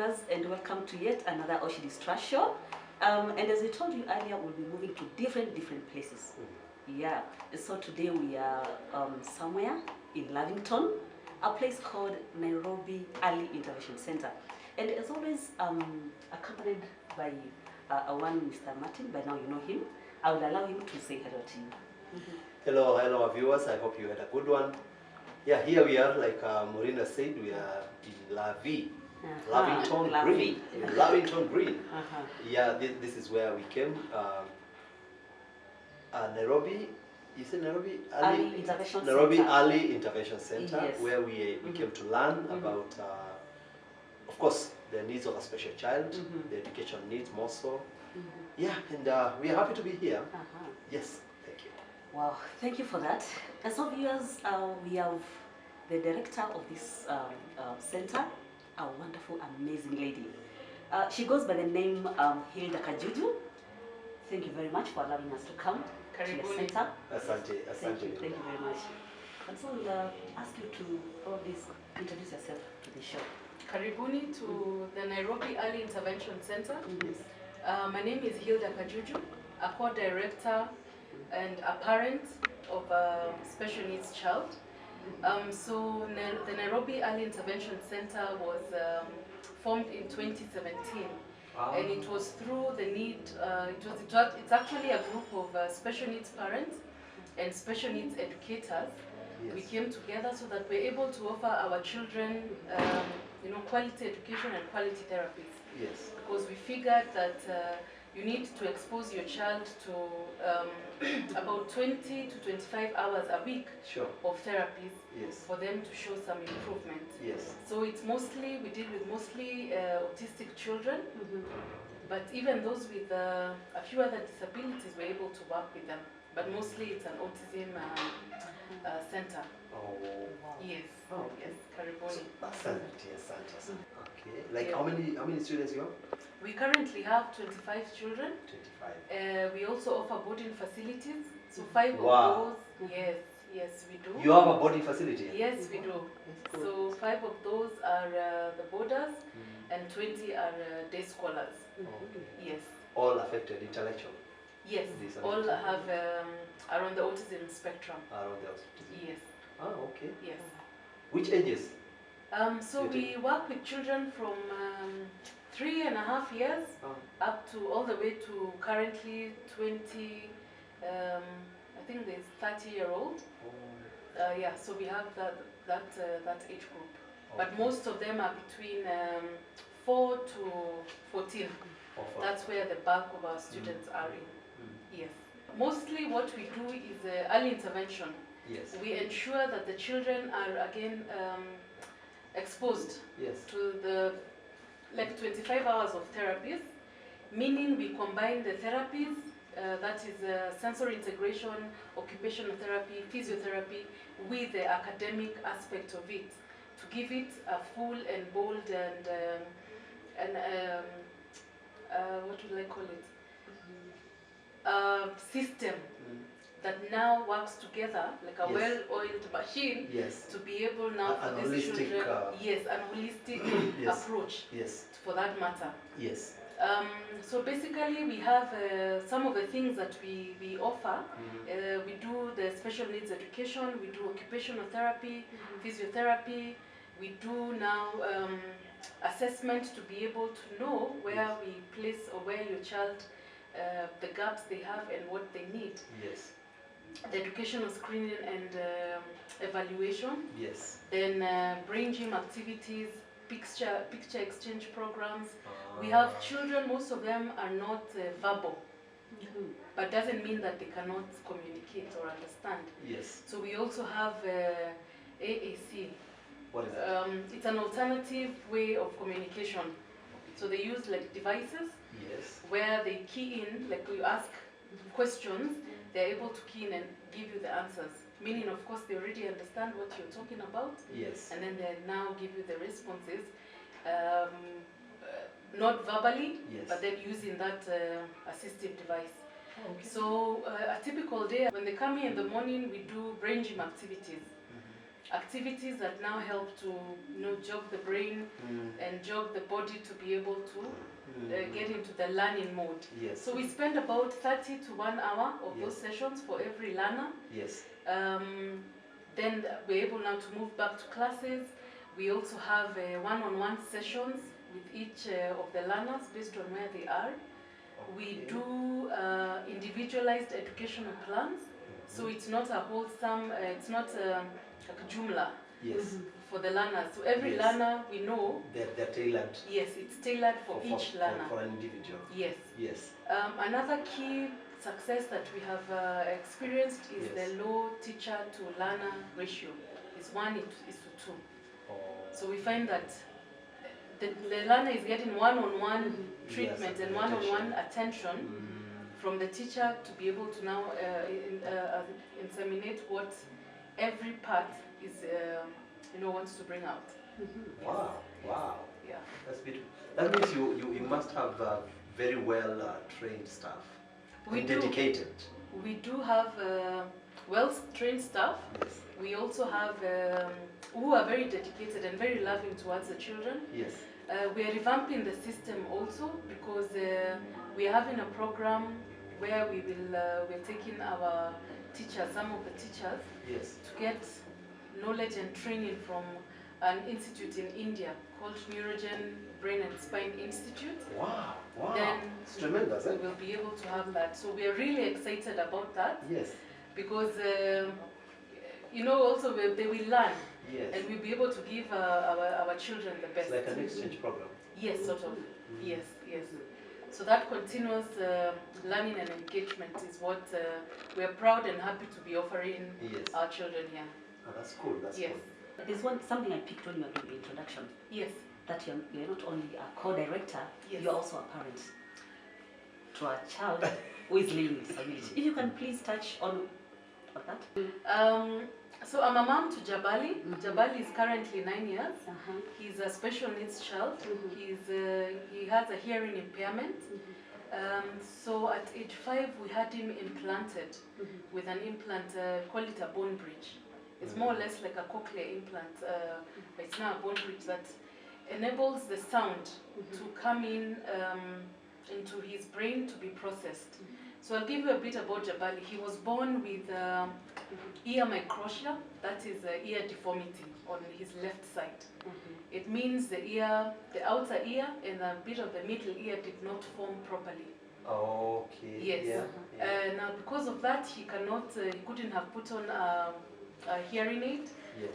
viewers, and welcome to yet another Auschidys Trash Show. And as I told you earlier, we'll be moving to different places. Yeah, so today we are somewhere in Lavington, a place called Nairobi Early Intervention Center. And as always, accompanied by one Mr. Martin. By now you know him. I will allow him to say hello to you. Hello our viewers, I hope you had a good one. Yeah, here we are, like Marina said, we are in Lavington Green. Lavington Green. Yeah, this is where we came. Nairobi, you said Nairobi Early Intervention Center, yes. Where we came to learn about, of course, the needs of a special child, the education needs more so. Yeah, and we are happy to be here. Yes, thank you. Wow, thank you for that. And so viewers, we have the director of this center, a wonderful, amazing lady. She goes by the name Hilda Kajuju. Thank you very much for allowing us to come to the center. Asante. Thank you very much. And so we'll ask you to probably introduce yourself to the show. Karibuni to the Nairobi Early Intervention Center. My name is Hilda Kajuju, a co-director and a parent of a special needs child. So the Nairobi Early Intervention Center was formed in 2017. And it was through the need, it's actually a group of special needs parents and special needs educators. Yes. We came together so that we're able to offer our children quality education and quality therapies. Yes. Because we figured that you need to expose your child to about 20 to 25 hours a week of therapies for them to show some improvement. Yes. So it's mostly, we deal with mostly autistic children, but even those with a few other disabilities, we're able to work with them. But mostly it's an autism center. Oh, wow. Yes. Oh, yes, Karibuni. Asante. Okay. Like how many students you have? We currently have 25 children. 25. We also offer boarding facilities. So 5 of those, yes, we do. You have a boarding facility? Yes, we do. Cool. So 5 of those are the boarders, and 20 are day scholars. Okay. Yes. All affected intellectually? Yes, all have are on the autism spectrum. Are on the autism? Yes. Oh, okay. Yes. Which ages? So we work with children from 3.5 years up to all the way to currently 20. I think there's 30-year-old. Yeah, so we have that age group. Okay. But most of them are between 4 to 14. That's where the bulk of our students are in. Yes. Mostly what we do is early intervention. Yes. We ensure that the children are again exposed to the 25 hours of therapies, meaning we combine the therapies, that is sensory integration, occupational therapy, physiotherapy, with the academic aspect of it, to give it a full and bold and what would I call it? System that now works together like a well-oiled machine to be able now for these children, an holistic approach for that matter. Yes. So basically we have some of the things that we offer. We do the special needs education, we do occupational therapy, physiotherapy, we do now assessment to be able to know where we place or where your child, the gaps they have and what they need. Yes. The educational screening and evaluation. Yes. Then brain gym activities, picture exchange programs. We have children, most of them are not verbal, but doesn't mean that they cannot communicate or understand. Yes. So we also have AAC. What is that? It's an alternative way of communication. So they use like devices where they key in, like you ask questions, they're able to key in and give you the answers. Meaning, of course, they already understand what you're talking about. Yes. And then they now give you the responses, not verbally, but then using that assistive device. Oh, okay. So a typical day, when they come here in the morning, we do brain gym activities. activities that now help to jog the brain and jog the body to be able to get into the learning mode. Yes. So we spend about 30 to 1 hour of those sessions for every learner. Yes. Then we're able now to move back to classes. We also have one-on-one sessions with each of the learners based on where they are. We do individualized educational plans, so it's not a wholesome, it's not like a jumla for the learners. So every learner we know they're tailored. Yes, it's tailored for each learner. For an individual. Yes. Yes. Another key success that we have experienced is the low teacher to learner ratio. It's 1:2. Oh. So we find that the learner is getting one-on-one treatment and one-on-one attention from the teacher to be able to now inseminate what every part is wants to bring out. Wow. Yeah. That's beautiful. That means you must have very well trained staff. Dedicated. We do have well-trained staff. Yes. We also have who are very dedicated and very loving towards the children. Yes. We are revamping the system also because we are having a program where we're taking our teachers, some of the teachers, to get knowledge and training from an institute in India called Neurogen Brain and Spine Institute. Wow. Then it's tremendous. We will be able to have that. So we are really excited about that. Yes. Because also they will learn. Yes. And we'll be able to give our children the best. It's like an exchange program. Yes, sort of. Yes. So that continuous learning and engagement is what we are proud and happy to be offering our children here. Oh, that's cool. That's cool. There's something I picked when you were doing the introduction. Yes. That you're not only a co-director, you're also a parent to a child who is living with disability. If you can please touch on that. So I'm a mom to Jabali. Jabali is currently 9 years. He's a special needs child. He has a hearing impairment. So at age 5 we had him implanted with an implant, call it a bone bridge. It's more or less like a cochlear implant, but it's now a bone bridge that enables the sound to come in into his brain to be processed. So I'll give you a bit about Jabali. He was born with ear microtia, that is ear deformity on his left side. It means the outer ear and a bit of the middle ear did not form properly. Okay. Yes. Now because of that, he couldn't have put on a hearing aid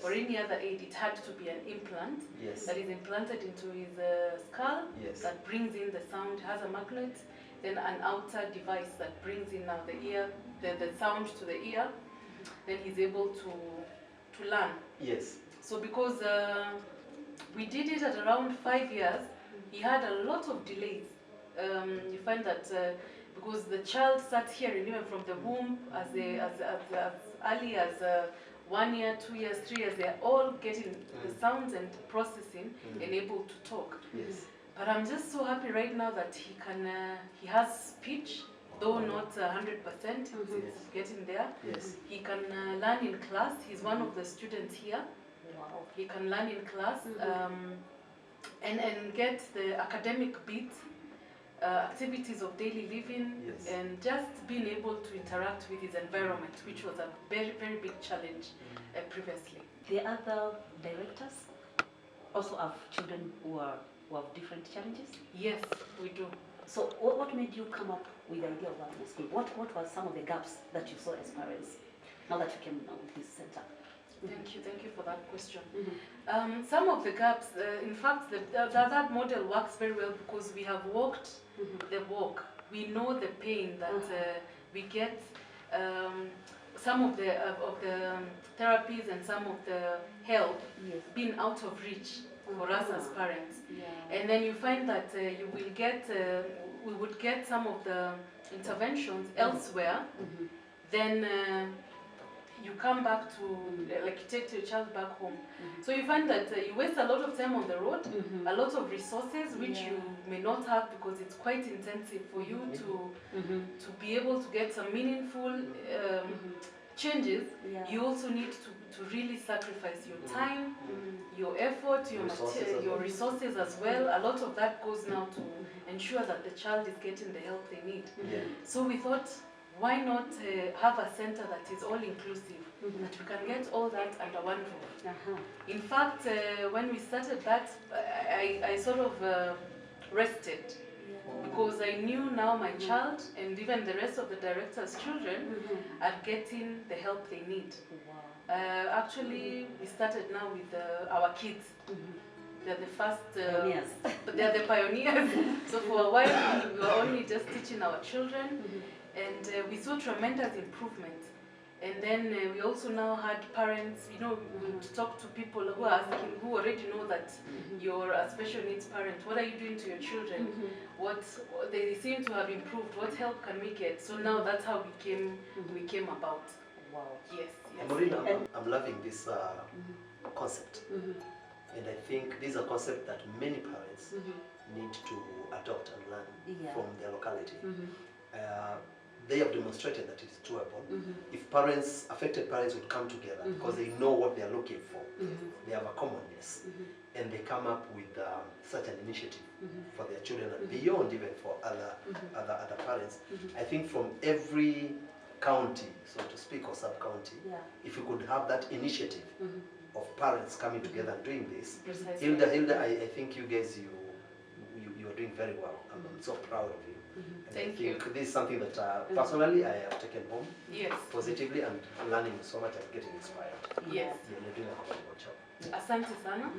or any other aid. It had to be an implant that is implanted into his skull that brings in the sound, has a magnet, then an outer device that brings in now the ear, the sound to the ear. Then he's able to learn. Yes. So because we did it at around 5 years, he had a lot of delays. You find that because the child starts hearing even from the womb as early as 1 year, 2 years, 3 years, they're all getting the sounds and processing and able to talk. Yes. But I'm just so happy right now that he has speech, though not 100%, he's getting there. Yes. He can learn in class. He's one of the students here. Wow. He can learn in class and get the academic bit, activities of daily living, and just being able to interact with his environment, which was a very, very big challenge previously. The other directors also have children who have different challenges? Yes, we do. So what made you come up with the idea of having a school? What were some of the gaps that you saw as parents now that you came with this center? Thank you for that question. Some of the gaps, in fact, that model works very well because we have walked the walk. We know the pain that we get. Some of the therapies and some of the help being out of reach for us as parents. And then you find that we would get some of the interventions elsewhere. Then you come back to, like you take your child back home. So you find that you waste a lot of time on the road, a lot of resources which you may not have because it's quite intensive for you to be able to get some meaningful changes, you also need to really sacrifice your time, your effort, your resources as well. A lot of that goes now to ensure that the child is getting the help they need. So we thought, why not have a center that is all-inclusive, that we can get all that under one roof. In fact, when we started that, I sort of rested, because I knew now my child and even the rest of the director's children are getting the help they need. Actually, we started now with our kids. They're the first, they're the pioneers. So for a while, we were only just teaching our children, and we saw tremendous improvement. And then we also now had parents, you know, to talk to people who are asking, who already know that you're a special needs parent. What are you doing to your children? They seem to have improved. What help can we get? So now that's how we came about. Wow. Yes. Maureen, I'm loving this concept. And I think this is a concept that many parents need to adopt and learn from their locality. They have demonstrated that it is doable. If parents, affected parents would come together because they know what they are looking for, they have a commonness, and they come up with such an initiative for their children and beyond, even for other parents. I think from every county, so to speak, or sub-county, if you could have that initiative of parents coming together and doing this, Hilda, I think you guys, you are doing very well. I'm so proud of you. Thank you. This is something that personally I have taken home positively, and learning so much and getting inspired. Yes. You're doing a commendable job. Asante sana.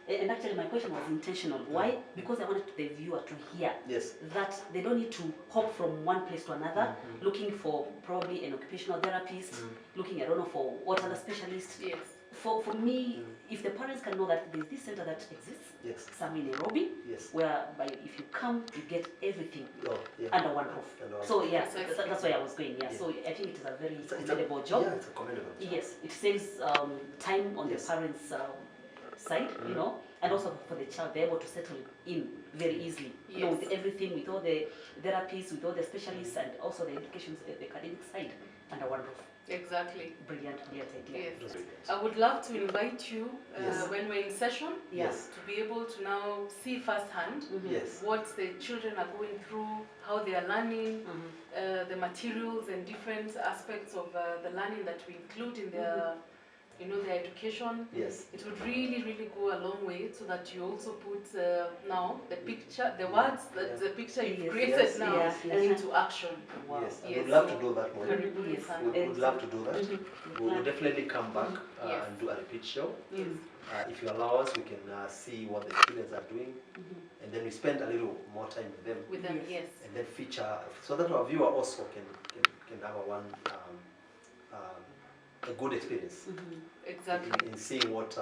And actually my question was intentional. Why? Because I wanted the viewer to hear that they don't need to hop from one place to another, looking for probably an occupational therapist, looking, I don't know, for what other specialists. Yes. For me, if the parents can know that there's this center that exists, some in Nairobi, whereby if you come, you get everything under one roof. So yeah, that's why I was going. So I think it is a very commendable job. Yeah, it's a commendable job. Yes, it saves time on the parents' side, you know, and also for the child, they're able to settle in very easily. You know, with everything, with all the therapies, with all the specialists, and also the education, the academic side under one roof. Exactly. Brilliant idea. Yes. I would love to invite you when we're in session to be able to now see firsthand what the children are going through, how they are learning, the materials and different aspects of the learning that we include in their their education. It would really, really go a long way, so that you also put now the picture, the words, the picture you've created now into action. I would love to do that more. We would love to do that. We will definitely come back and do a repeat show. If you allow us, we can see what the students are doing, and then we spend a little more time with them. And then feature, so that our viewer also can have a good experience in seeing what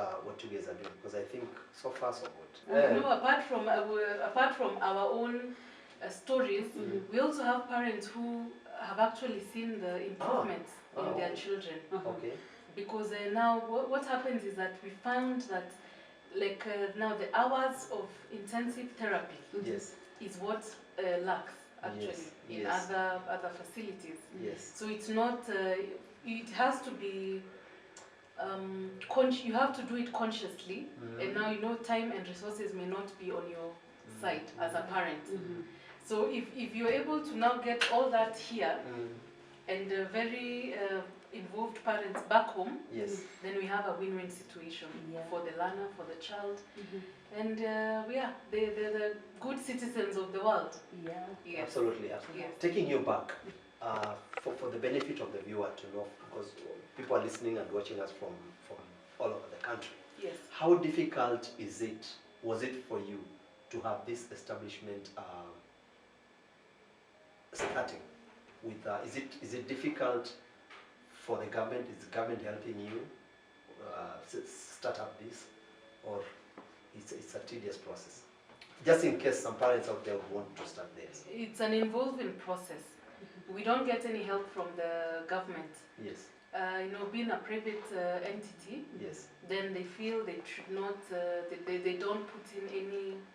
you guys are doing, because I think so far so good. Apart from our own stories, we also have parents who have actually seen the improvements in their children. Because now what happens is that we found that now the hours of intensive therapy is what lacks actually in other facilities. So it's not. It has to be, you have to do it consciously, and now time and resources may not be on your side as a parent. So if you're able to now get all that here, and very involved parents back home, then we have a win-win situation for the learner, for the child, and they're the good citizens of the world. Absolutely. Taking you back, for the benefit of the viewer to know, because people are listening and watching us from all over the country. How difficult was it for you to have this establishment starting with? Is it difficult for the government? Is the government helping you start up this, or it's a tedious process? Just in case some parents out there want to start this. It's an involving process. We don't get any help from the government. Being a private entity, then they feel they should not, they don't put in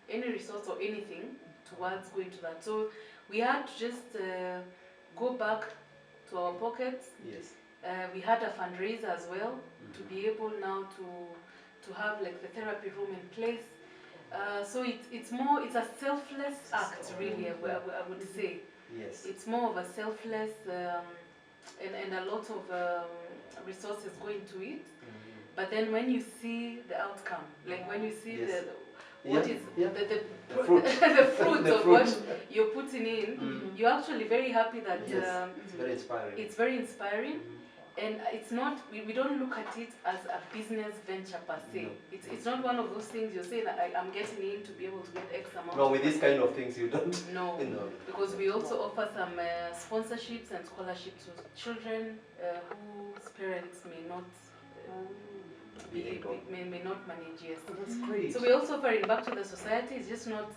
any resource or anything towards going to that. So we had to just go back to our pockets We had a fundraiser as well to be able now to have like the therapy room in place. So it's a selfless act, really. I would say. Yes. It's more of a selfless and a lot of resources go into it. But then when you see the outcome, like when you see the fruit, the fruit of what you're putting in, you're actually very happy that it's very inspiring. It's very inspiring. And it's not, we don't look at it as a business venture per se. No. It's not one of those things you're saying that I'm getting in to be able to get X amount. No, with these kind of things you don't. No, no. Because we also offer some sponsorships and scholarships to children whose parents may not may not manage. Yes. Oh, that's great. So we also offering back to the society. It's just not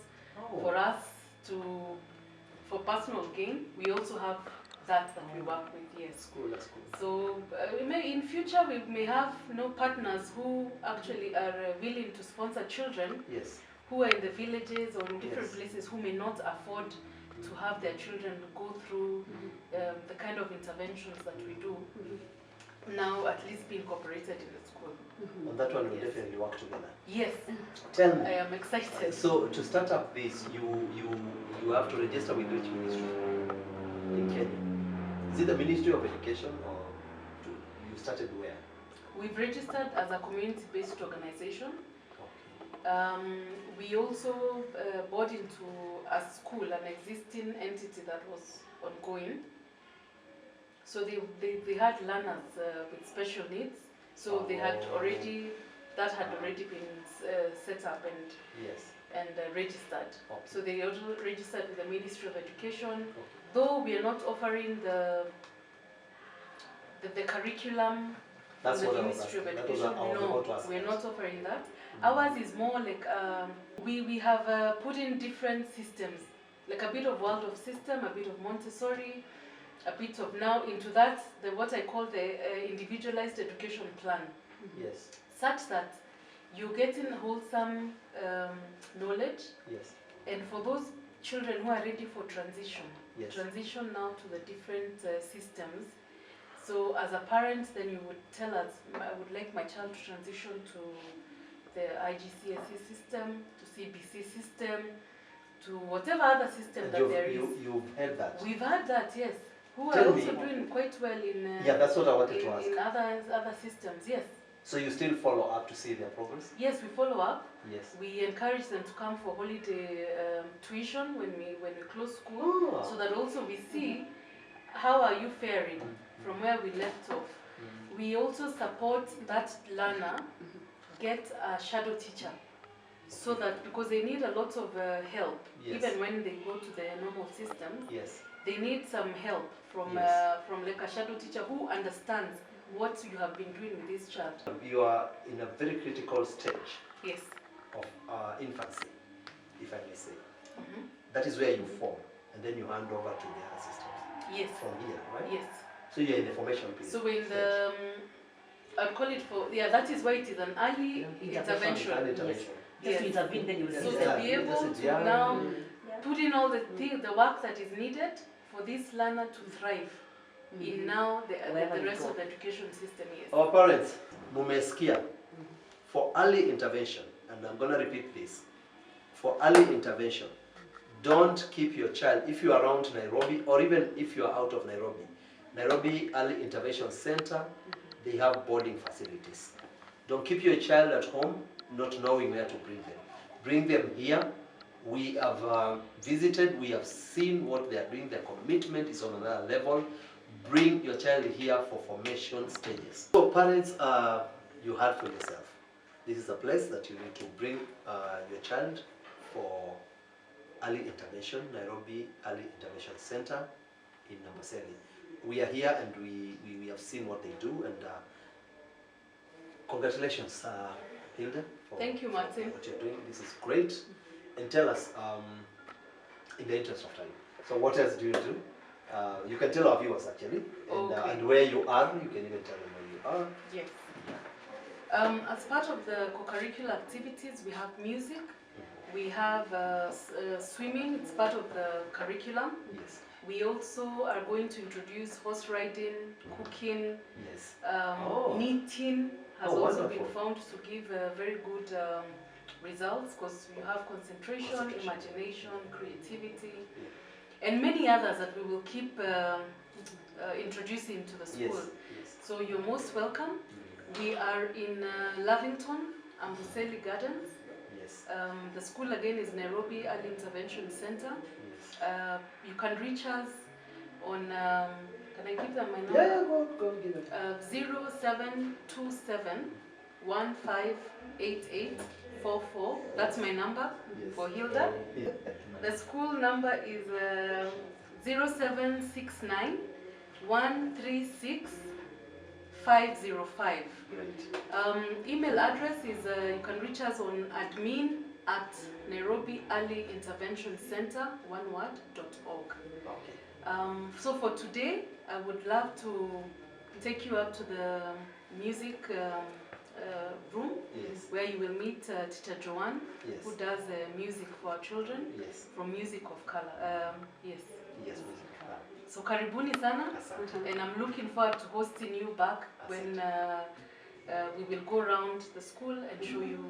for us for personal gain. We also have that we work with. Yes. Cool. That's cool. So in future we may have partners who actually are willing to sponsor children. Yes. Who are in the villages or in different places who may not afford to have their children go through the kind of interventions that we do. Now at least be incorporated in the school. On that one, we'll definitely work together. Yes. Tell me. I am excited. So to start up this, you have to register with which ministry in Kenya? Is it the Ministry of Education or you started where? We've registered as a community-based organization. Okay. We also bought into a school, an existing entity that was ongoing. So they had learners with special needs. So they had already, that had already been set up and registered. Okay. So they also registered with the Ministry of Education. Okay. Though we are not offering the curriculum from the Ministry of Education, no, we are not offering that. Ours is more like we have put in different systems, like a bit of Waldorf system, a bit of Montessori, a bit of now into that what I call the individualized education plan. Yes. Such that you're getting wholesome knowledge. Yes. And for those children who are ready for transition, transition now to the different systems. So as a parent, then you would tell us, I would like my child to transition to the IGCSE system, to CBC system, to whatever other system that there is. You've had that? We've had that, yes. Who are also doing quite well in that's what I wanted to ask. In other systems, yes. So you still follow up to see their progress? Yes, we follow up. Yes. We encourage them to come for holiday tuition when we close school, so that also we see how are you faring from where we left off. We also support that learner get a shadow teacher, so that because they need a lot of help, even when they go to the normal system. Yes. They need some help from like a shadow teacher who understands what you have been doing with this child. You are in a very critical stage. Yes. Of infancy, if I may say. That is where you form, and then you hand over to the other systems. Yes. From here, right? Yes. So you're in the formation period. So in the, I'd call it that is why it is an early intervention. Early intervention. Yes. Just to intervene, then you will so to be able to now put in all the work that is needed for this learner to thrive in now the rest of the education system. Yes. Our parents, mumesikia, for early intervention, and I'm going to repeat this, for early intervention, don't keep your child, if you are around Nairobi, or even if you are out of Nairobi, Nairobi Early Intervention Center, they have boarding facilities. Don't keep your child at home, not knowing where to bring them. Bring them here. We have visited, we have seen what they are doing, their commitment is on another level. Bring your child here for formation stages. So parents, you heard for yourself. This is a place that you need to bring your child for early intervention, Nairobi Early Intervention Center in Nambaseli. We are here and we have seen what they do, and congratulations, Hilda, for Thank you, Martin. what you're doing. This is great. And tell us, in the interest of time, so what else do you do? You can tell our viewers actually, and, and where you are. You can even tell them where you are. Yes. As part of the co-curricular activities, we have music, we have swimming, it's part of the curriculum. Yes. We also are going to introduce horse riding, cooking, Yes. knitting has also wonderful. been found to give very good results, because you have concentration, imagination, creativity, and many others that we will keep introducing to the school. Yes. Yes. So you're most welcome. We are in Lavington, Amboseli Gardens. Yes. The school again is Nairobi Early Intervention Center. Yes. You can reach us on, can I give them my number? Yeah, go give it. 0727 158844. That's my number for Hilda. Yeah. The school number is 0769 136 505. Email address is you can reach us on admin@Nairobi Early Intervention Center, one word.org. So for today, I would love to take you up to the music room, where you will meet Teacher Joan, who does music for our children from Music of Color. Yes. Music of Color. So karibuni sana, and I'm looking forward to hosting you back when we will go around the school and show you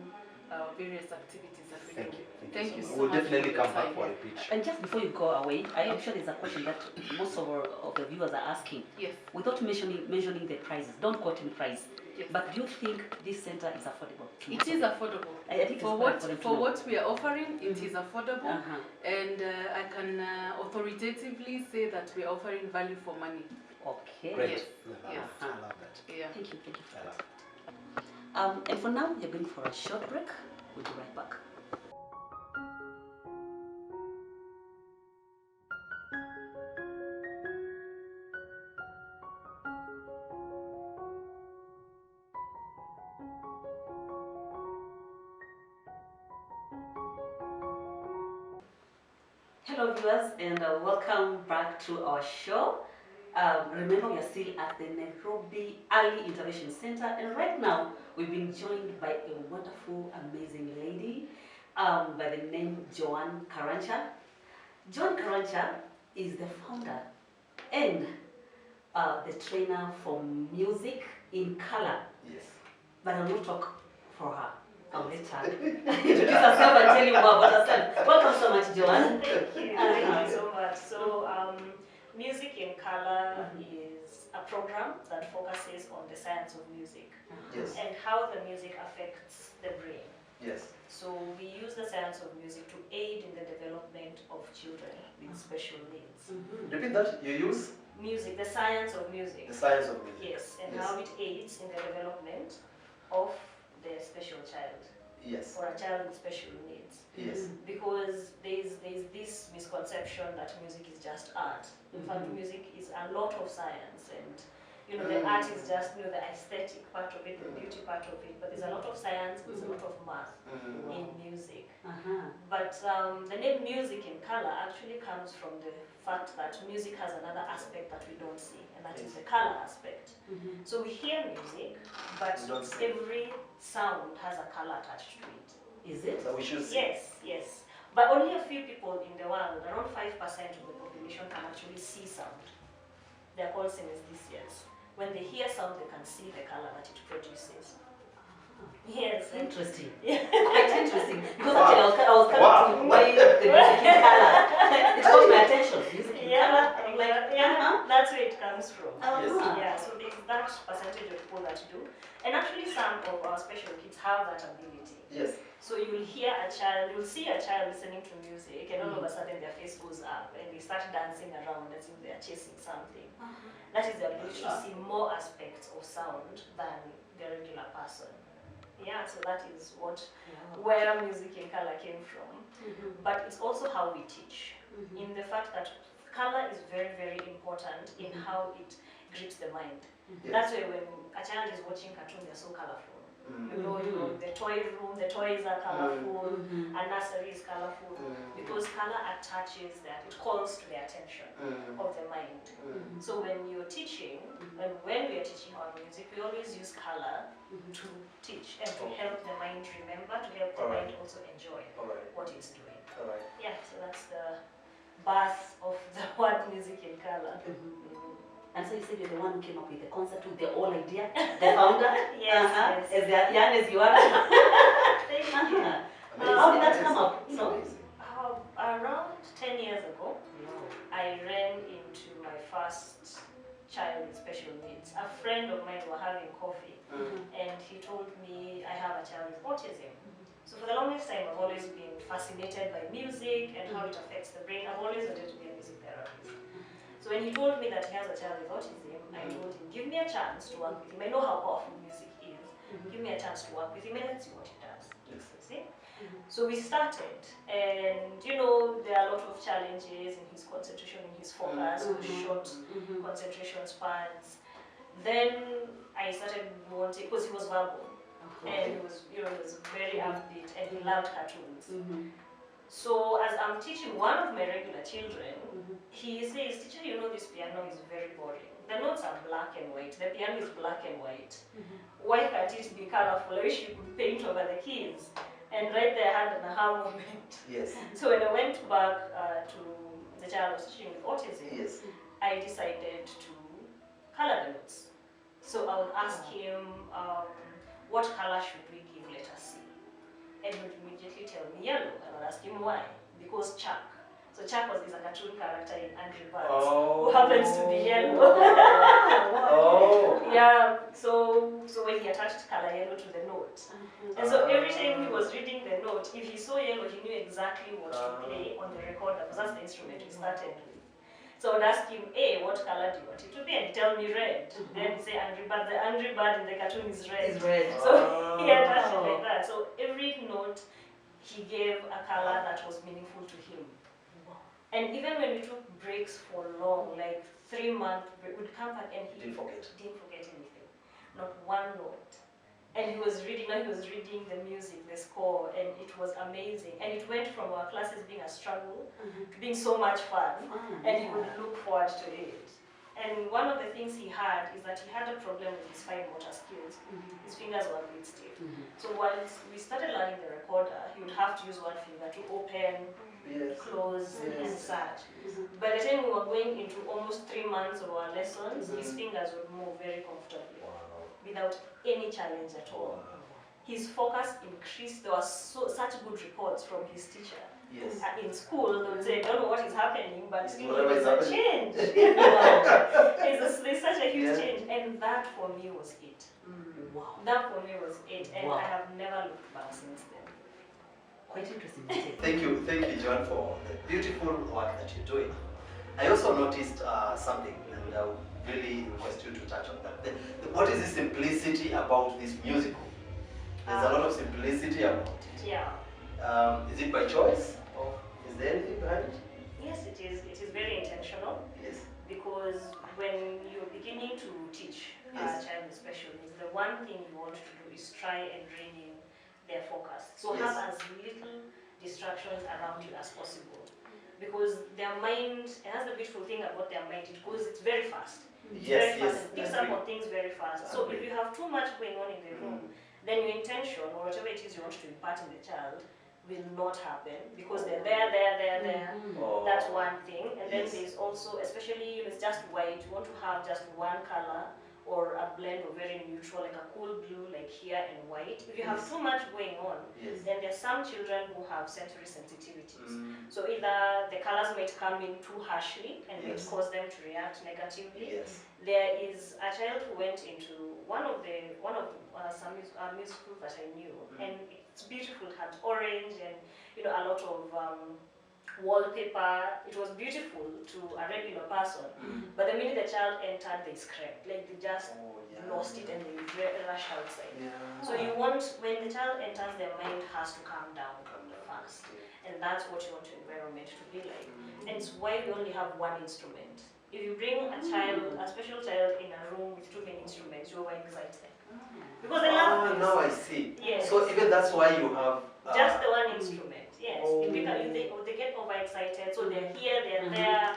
various activities that we do. Thank you so much. We'll definitely come back for a pitch. And just before you go away, I am sure there's a question that most of the viewers are asking. Yes. Without mentioning the prices, don't quote me price. Yes. But do you think this center is affordable? It is affordable. I think for what we are offering, it is affordable, and I can authoritatively say that we are offering value for money. Okay. Great. Yes. I love that. Yeah. Thank you. And for now, we're going for a short break. We'll be right back. Hello viewers, and welcome back to our show. Remember, we are still at the Nairobi Early Intervention Center, and right now we've been joined by a wonderful, amazing lady by the name Joan Karanja. Joan Karanja is the founder and the trainer for Music in Color. Yes. But I will not talk for her. I'll let her introduce herself and tell you more about herself. Welcome so much, Joan. Thank you. Thank you so much. So, Music in Color is a program that focuses on the science of music and how the music affects the brain. Yes. So we use the science of music to aid in the development of children with special needs. Repeat that. You use music, the science of music. The science of music. Yes, and how it aids in the development of the special child. Yes. Or a child with special needs. Yes. Because there's this misconception that music is just art. In fact, music is a lot of science, and the art is just the aesthetic part of it, the beauty part of it. But there's a lot of science, there's a lot of math in music. But the name Music in Color actually comes from the fact that music has another aspect that we don't see, and that is the color aspect. So we hear music, but every sound has a color attached to it. Is it? So we should see. Yes, yes. But only a few people in the world, around 5% of the population, can actually see sound. They are called synesthesias. When they hear sound, they can see the color that it produces. Yes. Interesting. Yeah. Quite interesting. Because actually I was coming to why the music in color. It caught my attention. Music in color. That's where it comes from. Yes. Yeah, so there's that percentage of people that do. And actually some of our special kids have that ability. Yes. So you'll hear a child, you'll see a child listening to music, and all of a sudden their face goes up and they start dancing around as if they're chasing something. That is the ability to see more aspects of sound than the regular person. Yeah, so that is where Music in Color came from. But it's also how we teach, in the fact that color is very, very important in how it grips the mind. That's why when a child is watching cartoon, they're so colorful. You know, the toy room, the toys are colorful, a nursery is colorful, because color attaches that, it calls to the attention of the mind. So when you're teaching, and when we are teaching our music, we always use color to teach and to help the mind remember, to help the mind also enjoy what it's doing. Yeah, so that's the birth of the word music in color. And so you said you're the one who came up with the concept, with the whole idea, the founder? Yes, yes. As young as you are. Thank you. How did that come up? You know? Around 10 years ago, I ran into my first child with special needs. A friend of mine were having coffee, and he told me I have a child with autism. So for the longest time, I've always been fascinated by music and how it affects the brain. I've always wanted to be a music therapist. So when he told me that he has a child with autism, I told him, give me a chance to work with him. I know how powerful music is. Give me a chance to work with him and let's see what he does. See? So we started, and you know, there are a lot of challenges in his concentration, in his focus, short concentration spans. Then I started wanting, because he was verbal, and he was, you know, he was very upbeat, and he loved cartoons. So as I'm teaching one of my regular children, he says, teacher, you know this piano is very boring. The notes are black and white. The piano is black and white. Why can't it be colorful? I wish you could paint over the keys. And right there I had an aha moment. Yes. So when I went back to the child I was teaching with autism, I decided to color the notes. So I would ask him, what color should we give letter C? And he would immediately tell me yellow. And I'd ask him why. Because Chuck. So Chuck is a cartoon character in Angry Birds who happens to be yellow. Yeah, so when he attached color yellow to the note. And so every time he was reading the note, if he saw yellow, he knew exactly what to play on the recorder, because that's the instrument we started with. So I'd ask him, A, what color do you want it to be? And he'd tell me red. Then he'd say Angry Bird. The Angry Bird in the cartoon is red. So he attached it like that. So every note, he gave a color that was meaningful to him. And even when we took breaks for long, like 3 months, we would come back and he didn't forget anything. Not one note. And he was reading the music, the score, and it was amazing. And it went from our classes being a struggle to being so much fun, and he would look forward to it. And one of the things he had is that he had a problem with his fine motor skills. His fingers were a bit stiff. So once we started learning the recorder, he would have to use one finger to open, close, and such. By the time we were going into almost 3 months of our lessons, his fingers would move very comfortably without any challenge at all. His focus increased. There were such good reports from his teacher. In school, they would say, I don't know what is happening, but still there's a change. There's such a huge change. And that for me was it. That for me was it. And I have never looked back since then. Quite interesting. Thank you, Joan, for the beautiful work that you're doing. I also noticed something, and I would really request you to touch on that. What is the simplicity about this musical? There's a lot of simplicity about it. Yeah. Is it by choice, or is there anything behind it? Yes, it is. It is very intentional. Yes. Because when you're beginning to teach a child with special needs, the one thing you want to do is try and rein in their focus. So have as little distractions around you as possible. Because their mind, and that's the beautiful thing about their mind, it's very fast. It picks up on things very fast. So if you have too much going on in the room, then your intention, or whatever it is you want to impart in the child, will not happen, because they're there. That's one thing. And then there's also, especially if it's just white, you want to have just one color, or a blend of very neutral, like a cool blue, like here, and white. If you have too much going on, then there are some children who have sensory sensitivities. So either the colors might come in too harshly and might cause them to react negatively. There is a child who went into one of some musicals that I knew, and it's beautiful. It had orange and a lot of wallpaper. It was beautiful to a regular person, but the minute the child entered, they screamed, like they just lost it and they rush outside. So you want, when the child enters, their mind has to calm down fast, and that's what you want your environment to be like. And it's why we only have one instrument. If you bring a special child in a room with too many instruments, you're excited. Because they love this. Now I see. Yes. So even that's why you have just the one instrument. Yes. They get overexcited, so they're here, they're there.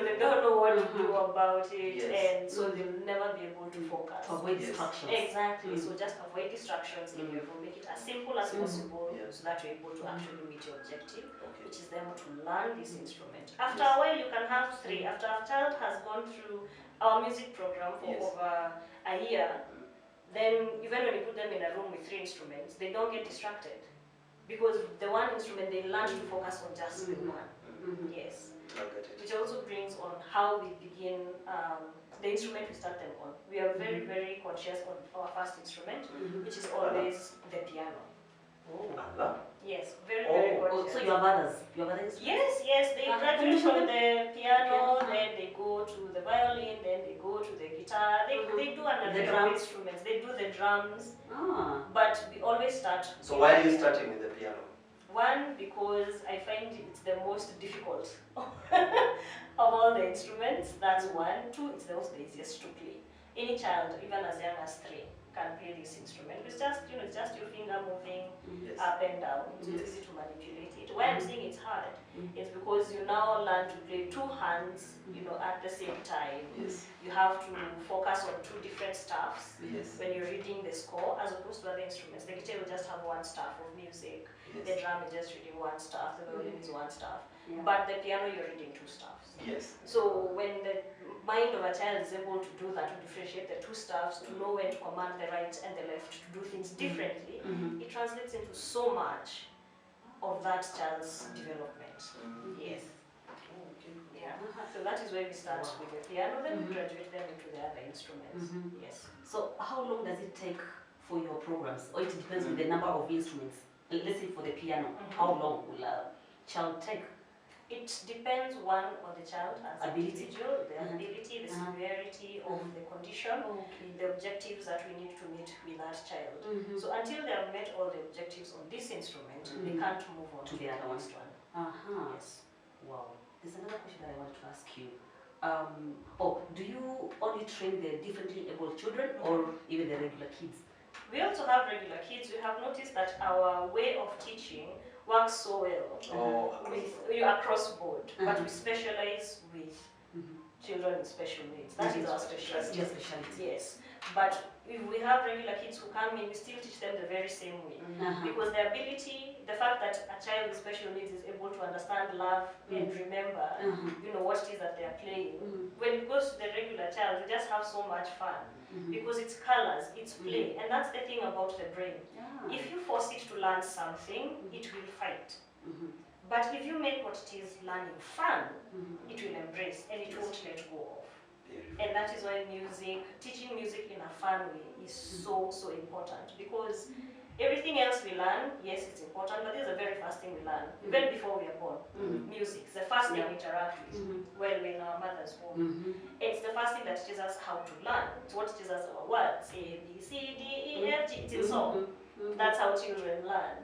they don't know what to do about it, and so they'll never be able to focus. To avoid distractions. Exactly. So just avoid distractions in your room. Make it as simple as possible, so that you're able to actually meet your objective, which is them to learn this instrument. After a while, you can have 3. After a child has gone through our music program for over a year, then even when you put them in a room with 3 instruments, they don't get distracted. Because the one instrument, they learn to focus on just the one. Yes. Which also brings on how we begin the instrument we start them on. We are very, very conscious on our first instrument, which is always the piano. Yes, very, very conscious. So you have others? You have others? Yes, they graduate from the piano, then they go to the violin, then they go to the guitar. They do another instruments. They do the drums. But we always start. So why are you starting with the piano? One, because I find it's the most difficult of all the instruments. That's one. 2, it's also the easiest to play. Any child, even as young as 3, can play this instrument. It's just, it's just your finger moving up and down. It's easy to manipulate it. Why I'm saying it's hard is because you now learn to play 2 hands, at the same time. You have to focus on 2 different staffs when you're reading the score, as opposed to other instruments. The guitar will just have 1 staff of music. The drum is just reading 1 staff. The violin is 1 staff. But the piano, you're reading 2 staffs. So when the mind of a child is able to do that, to differentiate the 2 staffs, to know when to command the right and the left, to do things differently, it translates into so much of that child's development. Yes. Yeah. So that is where we start with the piano, then we graduate them into the other instruments. Yes. So how long does it take for your programs? Or it depends on the number of instruments. Let's say for the piano, how long will a child take? It depends, one, on the child as an individual, the ability, the severity of the condition, the objectives that we need to meet with that child. So until they have met all the objectives on this instrument, they can't move on to the other next one. Yes. Wow. There's another question that I want to ask you. Do you only train the differently able children or even the regular kids? We also have regular kids. We have noticed that our way of teaching works so well with across board, but we specialize with children with special needs. That is our specialty. Yes. But if we have regular kids who come in, we still teach them the very same way. Because the ability, the fact that a child with special needs is able to understand, love, and remember, what it is that they are playing. When it goes to the regular child, we just have so much fun. Because it's colors, it's play, and that's the thing about the brain. If you force it to learn something, it will fight. But if you make what it is learning fun, it will embrace and it won't let go of. And that is why teaching music in a fun way is so, so important. Because everything else we learn, yes, it's important, but this is the very first thing we learn, even before we are born. Music is the first thing we interact with while we're in our mother's womb. It's the first thing that teaches us how to learn. It's what teaches us our words, A, B, C, D, E, F, G, it's in song. That's how children learn.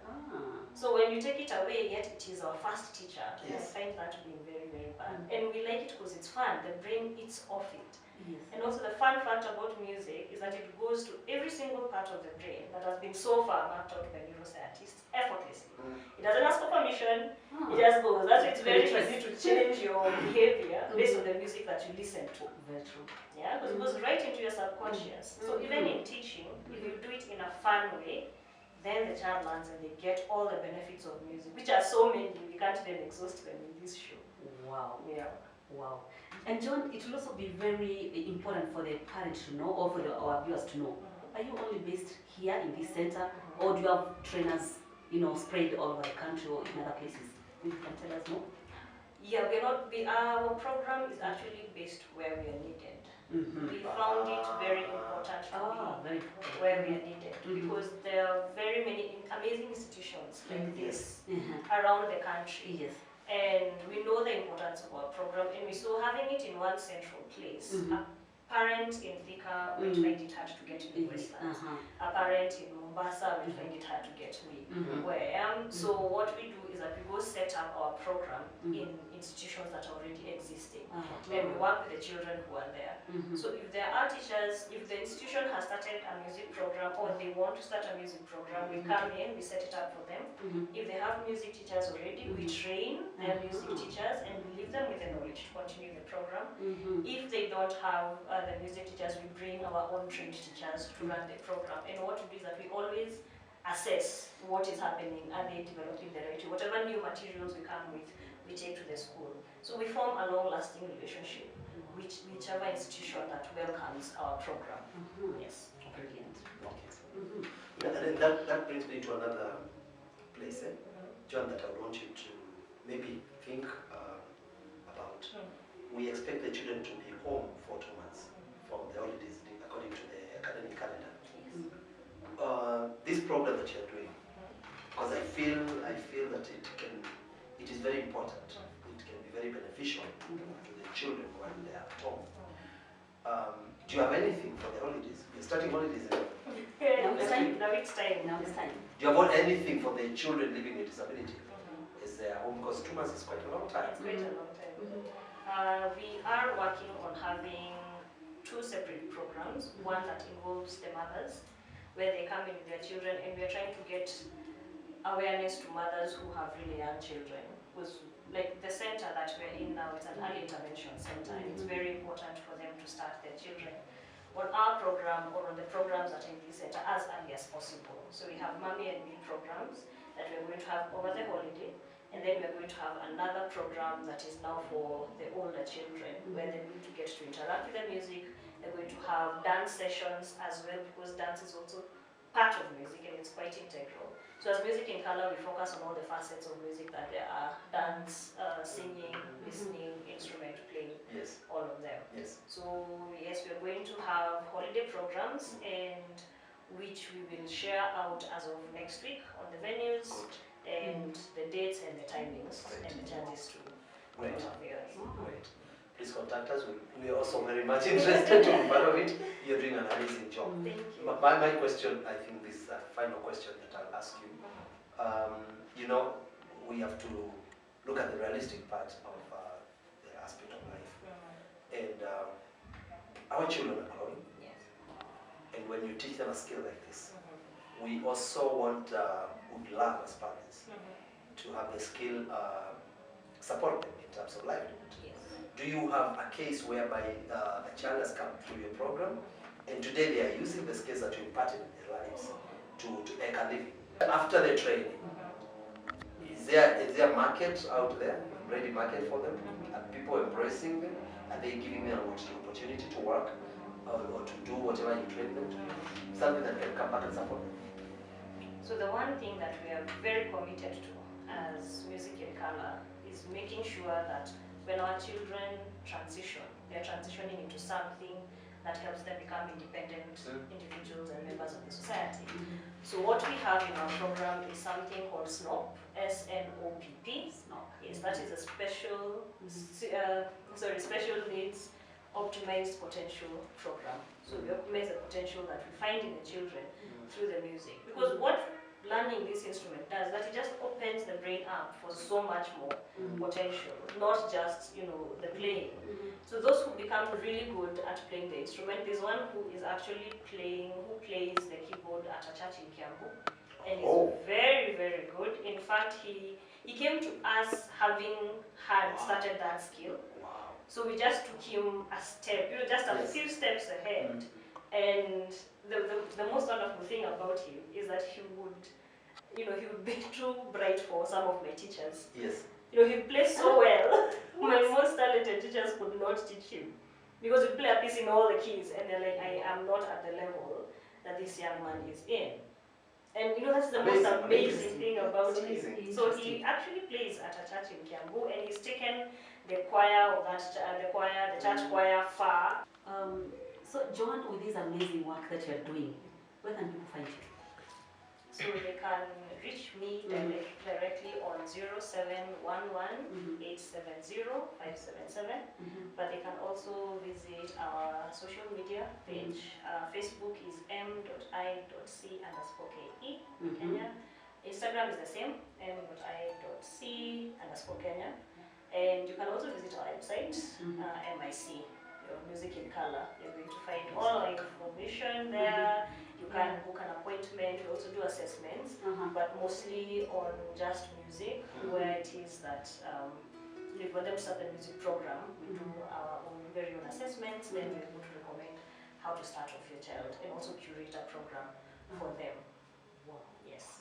So when you take it away, yet it is our first teacher, I find that being very, very bad. And we like it because it's fun. The brain eats off it. And also the fun fact about music is that it goes to every single part of the brain that has been so far mapped out by neuroscientists effortlessly. It doesn't ask for permission, it just goes. That's why it's very easy to change your behavior based on the music that you listen to. Very true. Yeah, because it goes right into your subconscious. So even in teaching, if you do it in a fun way, then the child learns and they get all the benefits of music, which are so many, we can't even exhaust them in this show. Wow. Yeah. Wow. And John, it will also be very important for the parents to know, or for our viewers to know. Are you only based here in this center, or do you have trainers, spread all over the country or in other places? You can tell us more. Yeah, our program is actually based where we are needed. We found it very important to be where we are needed, because there are very many amazing institutions like this around the country. And we know the importance of our program, and we saw having it in one central place. A parent in Thika might find it hard to get to the Westlands. a parent in Mombasa will find it hard to get me where I am. So what we do is that we go set up our program in institutions that are already existing, and we work with the children who are there. So if there are teachers, if the institution has started a music program or they want to start a music program, we come in, we set it up for them. If they have music teachers already, we train their music teachers and we leave them with the knowledge to continue the program. If they don't have the music teachers, we bring our own trained teachers to run the program. And what we do is that we always assess what is happening. Are they developing the right way? Whatever new materials we come with, we take to the school. So we form a long-lasting relationship with whichever institution that welcomes our program. Yes. Brilliant. Okay. And then that brings me to another place, John, that I would want you to maybe think about. We expect the children to be home for 2 months from the holidays according to the academic calendar. This program that you're doing, because I feel that it is very important. It can be very beneficial to the children when they are at home. Do you have anything for the holidays? We're starting holidays. Now it's time. Do you have anything for the children living with disability? Is their home, because 2 months is quite a long time. It's quite a long time. We are working on having 2 separate programs. One that involves the mothers, where they come in with their children, and we are trying to get awareness to mothers who have really young children. Because like the center that we're in now, it's an early intervention center, and it's very important for them to start their children on our program or on the programs that are in this center as early as possible. So we have mommy and me programs that we're going to have over the holiday, and then we're going to have another program that is now for the older children, where they're going to get to interact with the music. They're going to have dance sessions as well, because dance is also part of music and it's quite integral. So as Music in Color, we focus on all the facets of music that there are: dance, singing, listening, instrument playing, all of them. So yes, we're going to have holiday programs, and which we will share out as of next week on the venues and the dates and the timings and the charges to Great. Great. Please contact us. We are also very much interested to be part of it. You're doing an amazing job. Thank you. My question, I think this final question that I'll ask you. You know, we have to look at the realistic part of the aspect of life. And our children are growing. And when you teach them a skill like this, we also would love as parents to have the skill support them in terms of livelihood. Do you have a case whereby a child has come through your program and today they are using the skills that you imparted in their lives to make a living? After the training, is there a market out there, ready market for them? Are people embracing them? Are they giving them the opportunity to work or to do whatever you train them to do? Something that can come back and support them? So the one thing that we are very committed to as Music in Color is making sure that when our children transition, they're transitioning into something that helps them become independent individuals and members of the society. So what we have in our program is something called SNOP, S-N-O-P-P. Yes, that is a special, special needs optimized potential program. So we optimize the potential that we find in the children through the music. Because what learning this instrument does, that it just opens the brain up for so much more potential, not just, the playing. So those who become really good at playing the instrument, there's one who is actually plays the keyboard at a church in Kiambu, and is very, very good. In fact, he came to us having started that skill. So we just took him a step, just a few steps ahead. And the most wonderful thing about him is that he would be too bright for some of my teachers. He plays so well. My most talented teachers could not teach him, because we play a piece in all the keys, and they're like, I am not at the level that this young man is in. And that's the most amazing thing about him. So he actually plays at a church in Kiambu, and he's taken the choir of the church choir far. So Joan, with this amazing work that you're doing, where can people find you? So they can reach me directly on 0711 870 577, but they can also visit our social media page. Facebook is m.i.joan, mi.i.c_ke, Kenya. Instagram is the same, m.i.c_Kenya. And you can also visit our website, MIC, your Music in Color. You're going to find all our information there. You can book an appointment. We also do assessments, but mostly on just music, where it is that for them to start the music program, we do our own very own assessments, then we're able to recommend how to start off your child and also curate a program for them. Wow. Yes.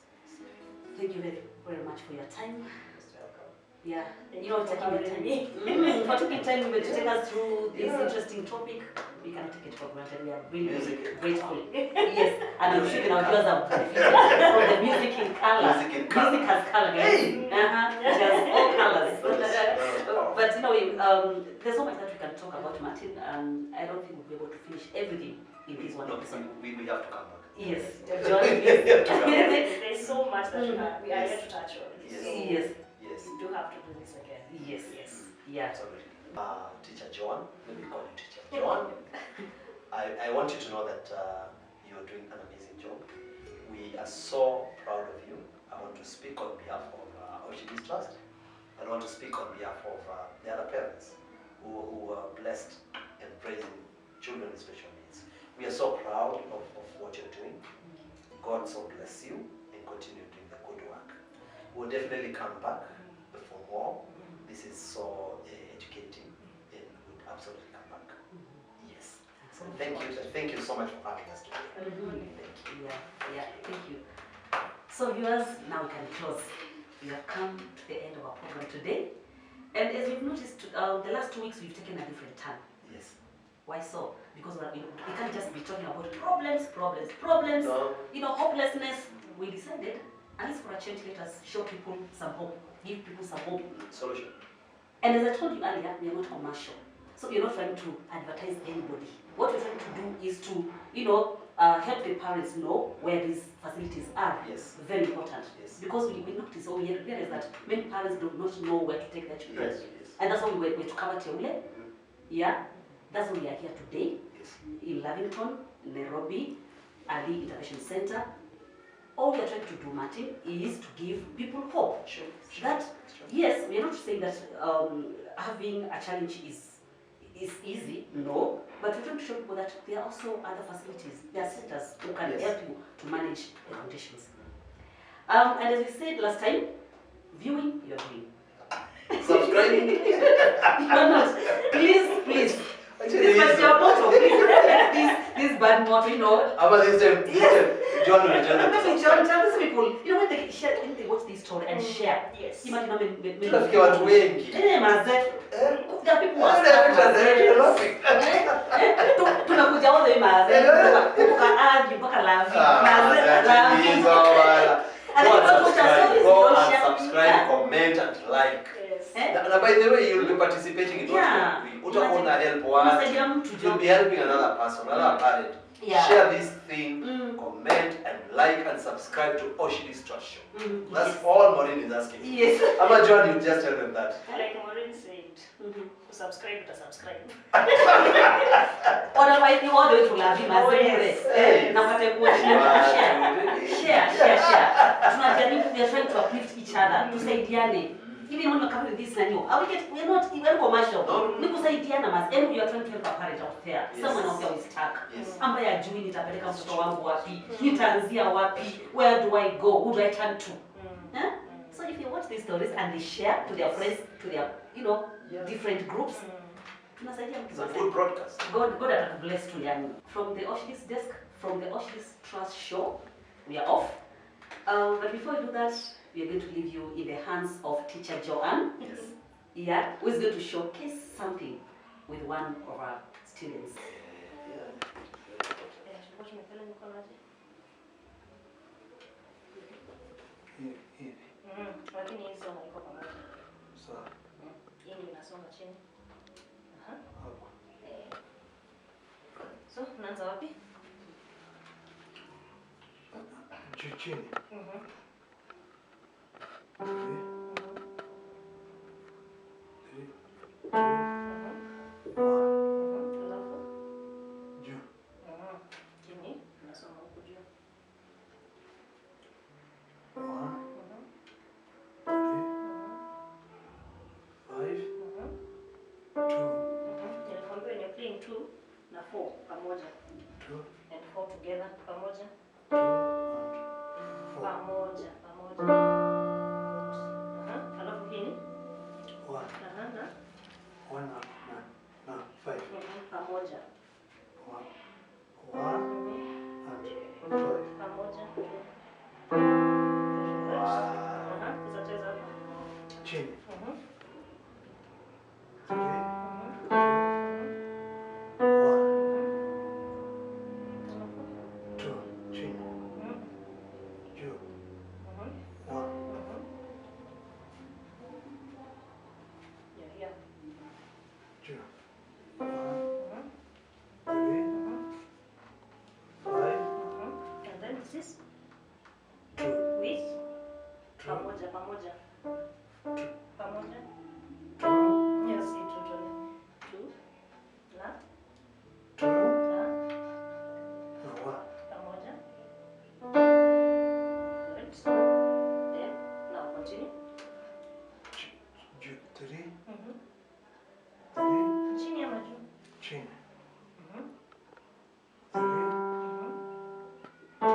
Thank you very, very much for your time. You're welcome. Yeah, Thank you know, for taking the having time. me. For taking time to take us through this interesting topic. We cannot take it for granted. We are really grateful. Yes, and I'm sure our viewers have benefited from the music in color. Music has color, guys. It has all colors. But you know, there's so much that we can talk about, Martin, and I don't think we'll be able to finish everything in this one episode. We have to come back. Yes, Joan, yes. There's so much that we are here to touch on. Yes. So Yes. we do have to do this again. Yes. Yes. Yeah. Absolutely. Teacher Joan, let me call you Teacher Joan. I want you to know that you're doing an amazing job. We are so proud of you. I want to speak on behalf of Auschidys Trust. I want to speak on behalf of the other parents who are blessed and praising children with special needs. We are so proud of what you're doing. God so bless you and continue doing the good work. We'll definitely come back for more. This is so educating and we'll absolutely come back. Yes. So thank you so much for having us today. Thank you. Yeah, thank you. So viewers, now we can close. We have come to the end of our program today. And as you've noticed, the last 2 weeks we've taken a different turn. Yes. Why so? Because we can't just be talking about problems, No. you know, hopelessness. We decided, at least for a change, let us show people some hope, give people some hope. Solution. And as I told you earlier, we are not commercial. So we are not trying to advertise anybody. What we're trying to do is to, you know, help the parents know where these facilities are. Yes. Very important. Yes. Because we notice, or we realize that many parents do not know where to take their children. Yes. And that's why we were to cover Teule. Yeah. That's why we are here today. Yes. In Lavington, Nairobi, Early Intervention Center. All we are trying to do, Martin, is to give people hope. Sure. That, yes, we are not saying that having a challenge is easy, no, but we're trying to show people that there are also other facilities, there are centers who can help you to manage the conditions. And as we said last time, viewing, you're doing. Subscribing. You are not. Please. This was your motto. Please, this bad motto, you know. About this time, John will tell them. Maybe John, tell these people, you know, when they watch this story and share. Yes. Imagine how many. Tunafikia watu wengi. Maze. There are people who are laughing. Tunakuja all the way maze. Kutoka ardhi mpaka lavi. Go and subscribe, comment and like. And by the way, you'll be participating in what we do. You'll be helping another person, another parent. Share this thing, comment and like and subscribe to Auschidys Trust Show. That's all Maureen is asking. Yes. Ama John, you just tell them that. Like Maureen said, to subscribe to subscribe. Otherwise, you all the way to love him as share. We are trying to uplift each other. To say, Diane, even when we're covering this now, we're not even commercial. And you are trying to help a parent out there. Someone out there is stuck. Ambaye ajui nitapeleka mtoto wangu wapi, nitaanzia wapi, where do I go, who do I turn to? So if you watch these stories and they share to their friends, to their, you know, different groups, it's a good broadcast. God has blessed you. From the Auschidys desk, from the Auschidys Trust Show, we are off. But before we do that, we are going to leave you in the hands of Teacher Joan. Yes. Yeah, who is going to showcase something with one of our students. So, unaanza wapi? Chini. Chini, unasoma huku juu. 4 pamoja. 2 And 4 together pamoja. 2 and 4. Pamoja. Alafu hii 1. na 1 and 5. pamoja. 1 and 5. Pamoja. Tutacheza Chini. 3 2 chini. Juu. 1 yeah. juu. 1 3 5 And then this is 2 with 2 pamoja. 2 Yes, 2 na 2 na na 1. pamoja. Good. Then now continue. Juu 3 Mhm. 3 Chini ama juu? chini. Mhm. 3 Mhm. 2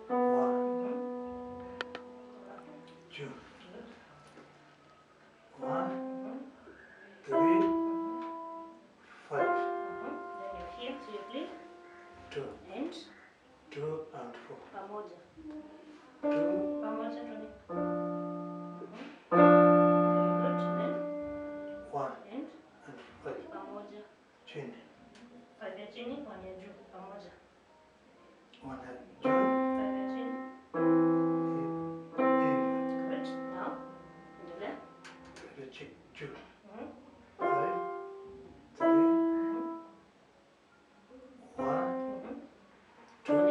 1 Mhm. juu. Good. 1 Mhm. 3 5 Mhm. Then you're here, so you play 2 and 2 and 4 pamoja. 2 Pamoja Tony. Very good. Then 1 and and 5 pamoja. chini. 5 ya chini, 1 ya juu pamoja. 1 ya juu 5 ya chini. hivi. Good. Now endelea. 5 ya juu. Mhm. 5 3 Mhm. 1 Mhm. 2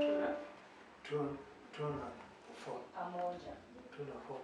Tuna 2 na 2 na 4 pamoja. 2 na 4